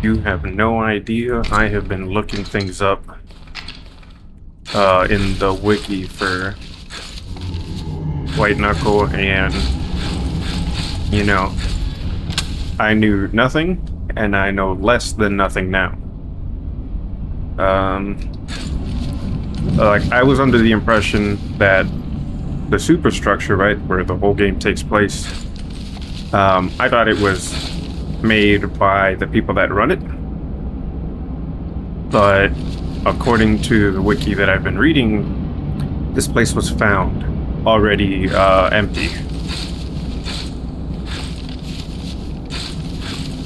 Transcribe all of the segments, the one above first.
You have no idea. I have been looking things up in the wiki for White Knuckle, and you know, I knew nothing, and I know less than nothing now. Like I was under the impression that the superstructure, right, where the whole game takes place, I thought it was made by the people that run it. But according to the wiki that I've been reading, this place was found already empty.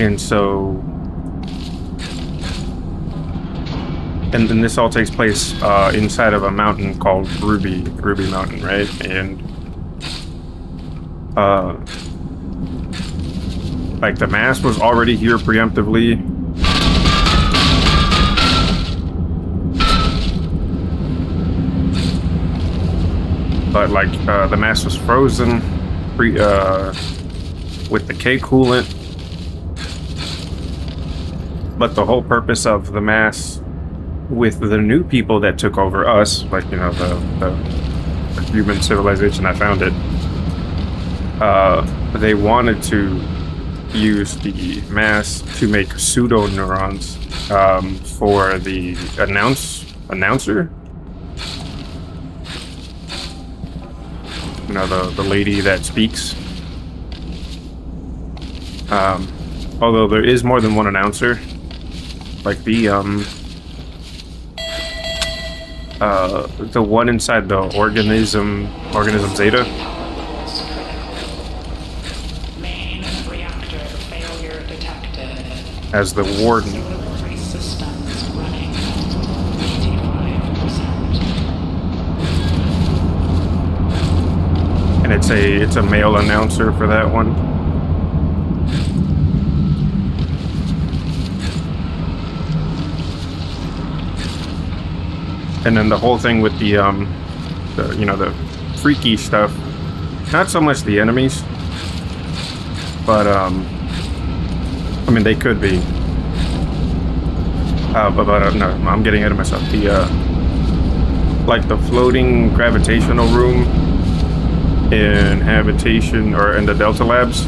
And so, and then this all takes place inside of a mountain called Ruby Mountain, right? And like the mass was already here preemptively. But like the mass was frozen with the K coolant. But the whole purpose of the mass with the new people that took over us, like, you know, the human civilization that found it, they wanted to use the mass to make pseudo neurons for the announcer. You know, the lady that speaks. Although there is more than one announcer, like the one inside the organism Zeta. Main reactor failure detected. As the warden. Auxiliary systems running 85%. And it's a male announcer for that one. And then the whole thing with the freaky stuff, not so much the enemies, but I mean they could be. But no, I'm getting ahead of myself. The like the floating gravitational room in habitation or in the Delta Labs.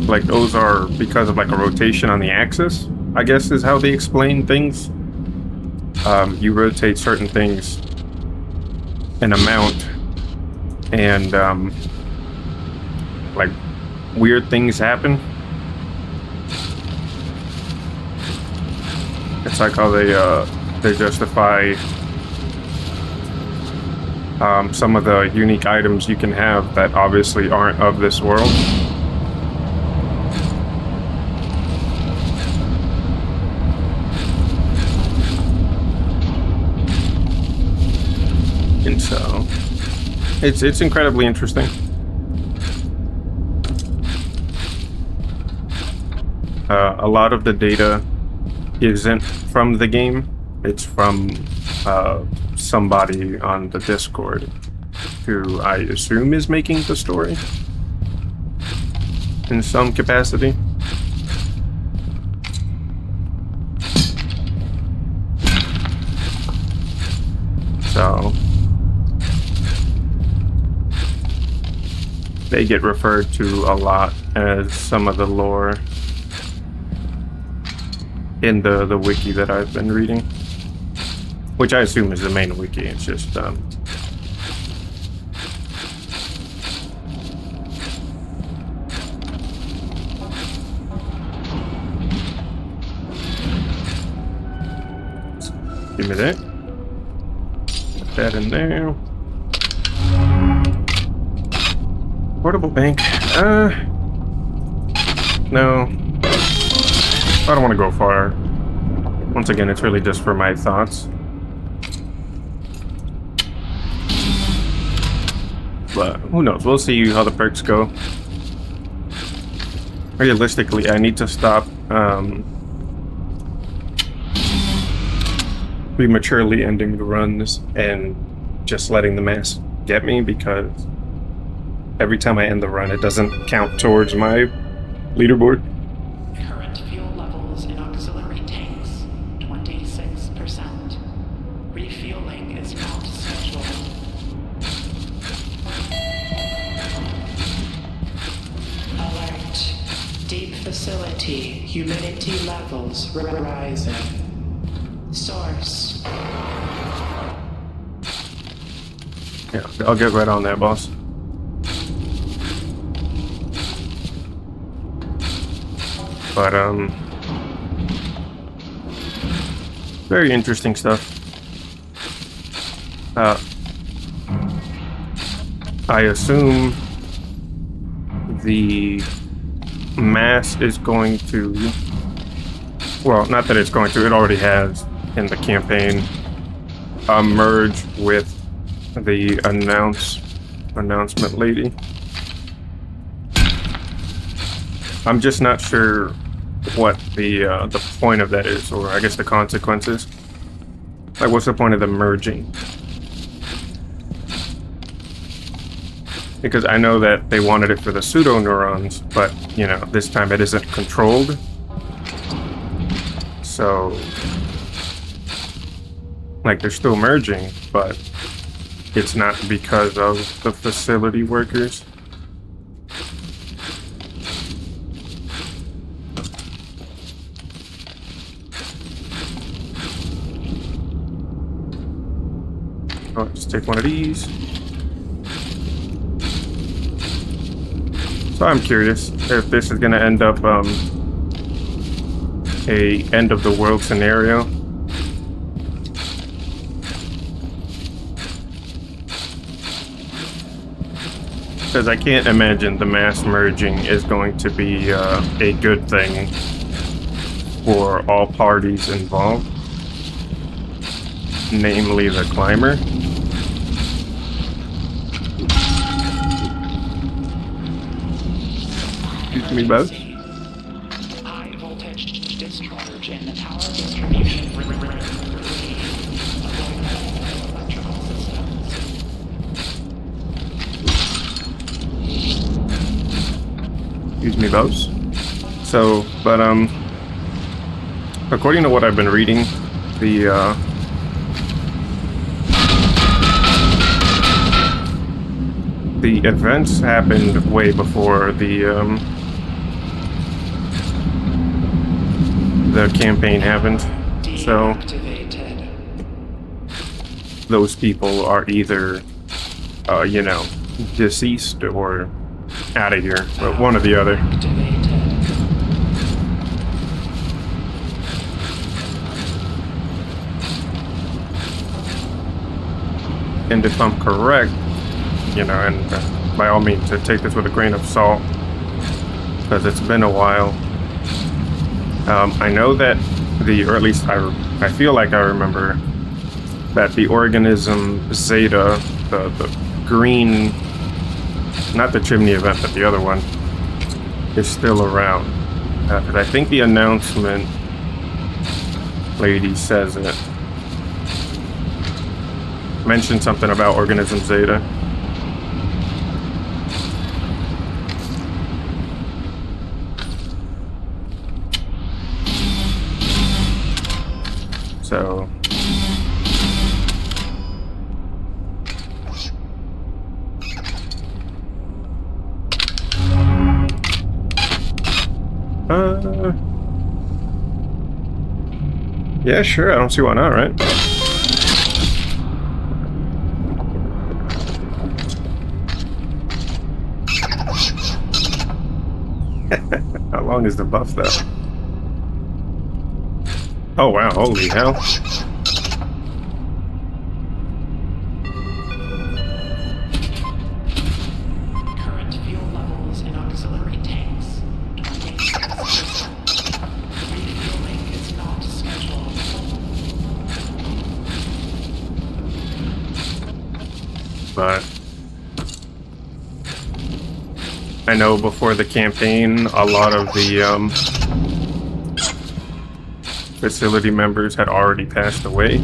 Like those are because of like a rotation on the axis, I guess is how they explain things. You rotate certain things an amount, and like weird things happen. It's like how they justify some of the unique items you can have that obviously aren't of this world. And so it's incredibly interesting. A lot of the data isn't from the game. It's from somebody on the Discord who I assume is making the story in some capacity. So they get referred to a lot as some of the lore in the wiki that I've been reading, which I assume is the main wiki. It's just give me that. Put that in there. Portable bank. No. I don't want to go far. Once again, it's really just for my thoughts. But who knows? We'll see how the perks go. Realistically, I need to stop prematurely ending the runs and just letting the mass get me, because every time I end the run, it doesn't count towards my leaderboard. Current fuel levels in auxiliary tanks, 26%. Refueling is not scheduled. Alert. Deep facility, humidity levels rising. Source. Yeah, I'll get right on that, boss. But, very interesting stuff. I assume the mass is going to, well, not that it's going to, it already has in the campaign, merge with the announcement lady. I'm just not sure what the point of that is, or I guess the consequences. Like, what's the point of the merging? Because I know that they wanted it for the pseudo neurons, but you know, this time it isn't controlled. So, like, they're still merging, but it's not because of the facility workers. Oh, let's take one of these. So I'm curious if this is gonna end up a end of the world scenario. Because I can't imagine the mass merging is going to be a good thing for all parties involved, namely the climber. Excuse me, both. High voltage discharge in the tower distribution electrical systems. Excuse me, both. So, but according to what I've been reading, the events happened way before the campaign happened. So those people are either, you know, deceased or out of here, but one or the other. And if I'm correct, you know, and by all means, to take this with a grain of salt, because it's been a while. I know that or at least I feel like I remember that the organism Zeta, the green, not the chimney event, but the other one, is still around. Because I think the announcement lady says it. Mentioned something about organism Zeta. So yeah, sure, I don't see why not, right? How long is the buff though? Oh wow, holy hell. Current fuel levels in auxiliary tanks, 26%. Refueling is not scheduled. But I know before the campaign, a lot of the facility members had already passed away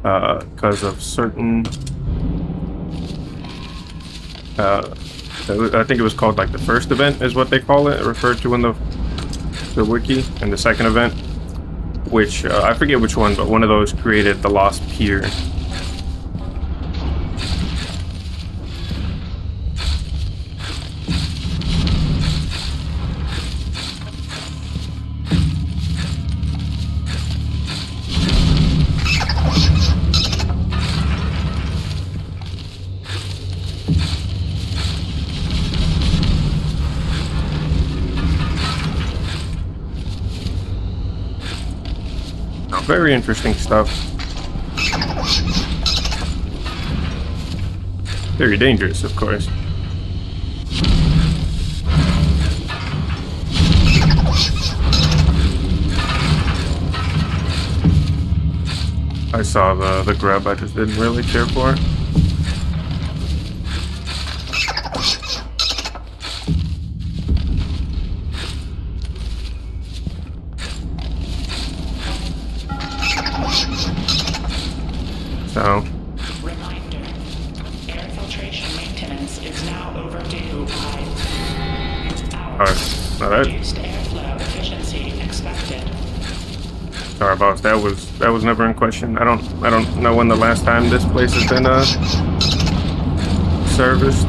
because of certain Uh, I think it was called like the first event is what they call it, referred to in the wiki, and the second event, which I forget which one, but one of those created the Lost Pier. Very interesting stuff. Very dangerous, of course. I saw the grub I just didn't really care for. So. Reminder. Air filtration maintenance is now overdue by hours. Alright. Reduced airflow efficiency expected. Sorry, boss. That was never in question. I don't know when the last time this place has been serviced.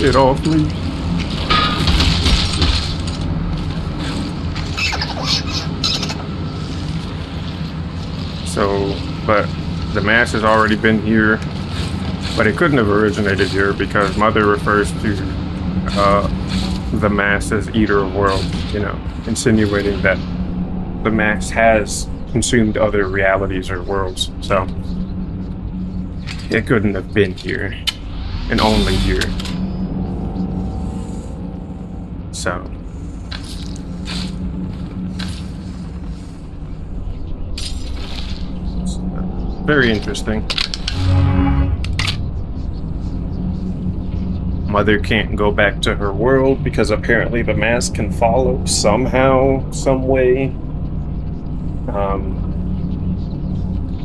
It all flees. So, but the mass has already been here, but it couldn't have originated here because Mother refers to the mass as Eater of Worlds, you know, insinuating that the mass has consumed other realities or worlds. So, it couldn't have been here, and only here. So. Very interesting. Mother can't go back to her world because apparently the mask can follow somehow, some way.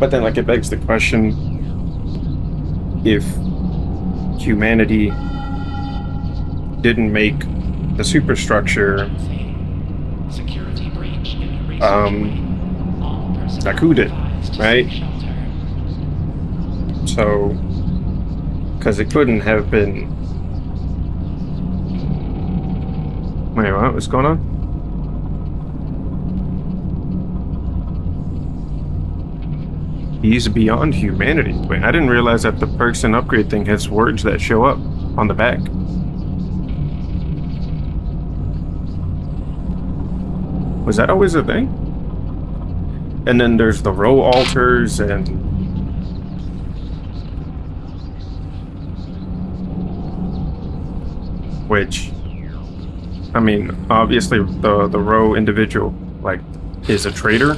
But then, like, it begs the question: if humanity didn't make the superstructure, like, who did, right? So, because it couldn't have been. Wait, what? What's going on? He's beyond humanity. Wait, I didn't realize that the perks and upgrade thing has words that show up on the back. Was that always a thing? And then there's the row altars and. Which, I mean, obviously the row individual, like, is a traitor.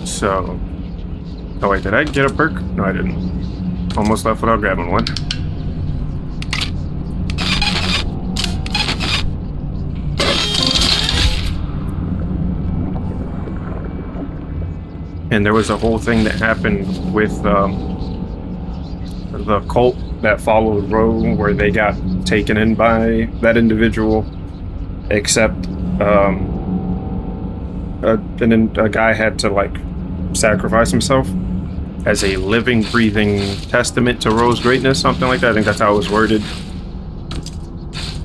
So, oh wait, did I get a perk? No, I didn't. Almost left without grabbing one. And there was a whole thing that happened with the cult that followed Roe, where they got taken in by that individual, except a guy had to, like, sacrifice himself as a living, breathing testament to Roe's greatness, something like that. I think that's how it was worded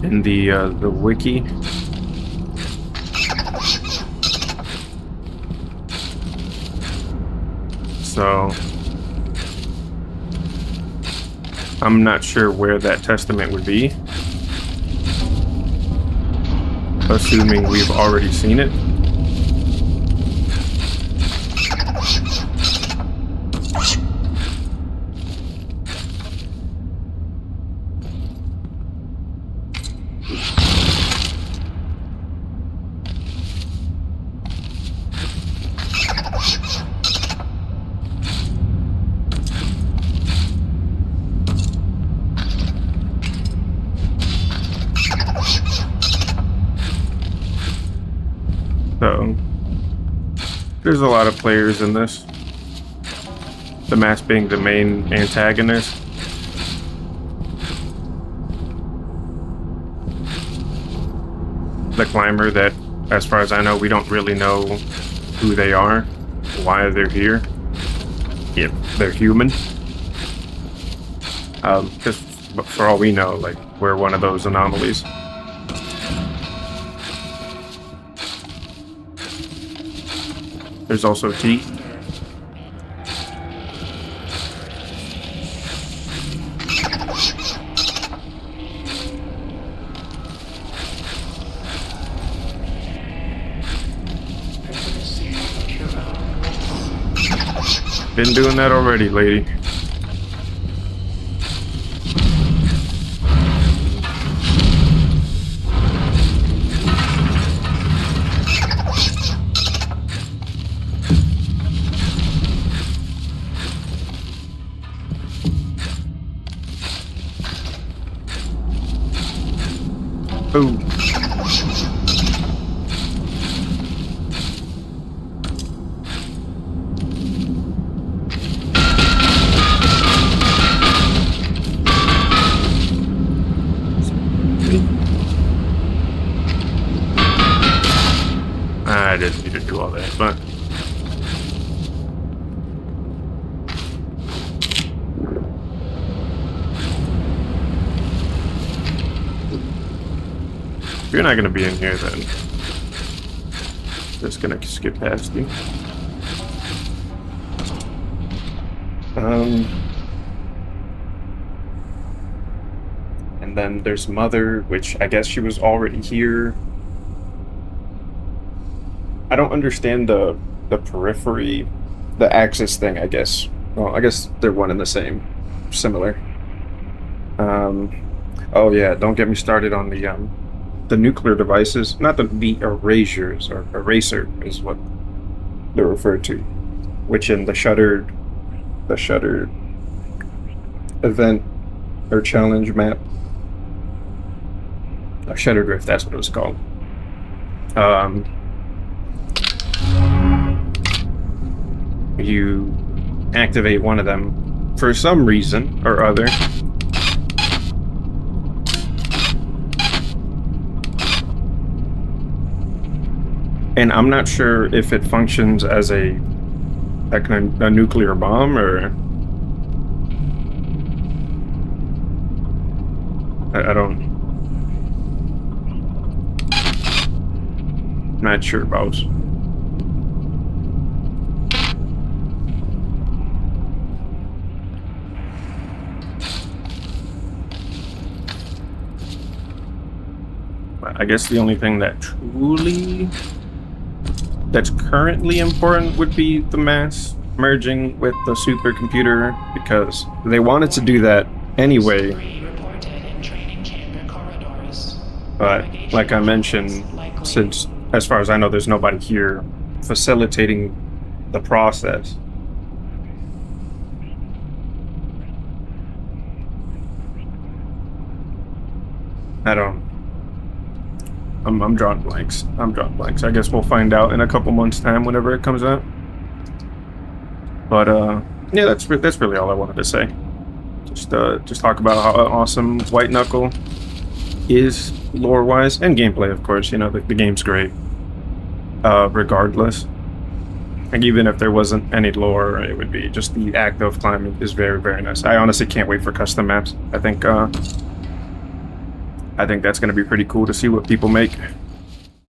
in the wiki. So I'm not sure where that testament would be, assuming we've already seen it. So there's a lot of players in this. The mask being the main antagonist. The climber that, as far as I know, we don't really know who they are, why they're here, if they're human. Because for all we know, like, we're one of those anomalies. There's also teeth. Been doing that already, lady. Ooh. I didn't need to do all that, but if you're not gonna be in here, then just gonna skip past you. And then there's Mother, which I guess she was already here. I don't understand the periphery, the axis thing, I guess. Well, I guess they're one and the same. Similar. Oh yeah, don't get me started on the nuclear devices. Not the erasures, or eraser is what they're referred to. Which in the shuttered event or challenge map. Shuttered Rift, that's what it was called. You activate one of them for some reason or other. And I'm not sure if it functions as a nuclear bomb or I don't. Not sure about. I guess the only thing that's currently important would be the mass merging with the supercomputer, because they wanted to do that anyway. But like I mentioned, since as far as I know, there's nobody here facilitating the process. I'm drawing blanks. I guess we'll find out in a couple months' time whenever it comes out. But yeah, that's really all I wanted to say. Just talk about how awesome White Knuckle is lore-wise and gameplay, of course. You know, the game's great. Regardless, like even if there wasn't any lore, it would be just the act of climbing is very, very nice. I honestly can't wait for custom maps. I think that's going to be pretty cool to see what people make.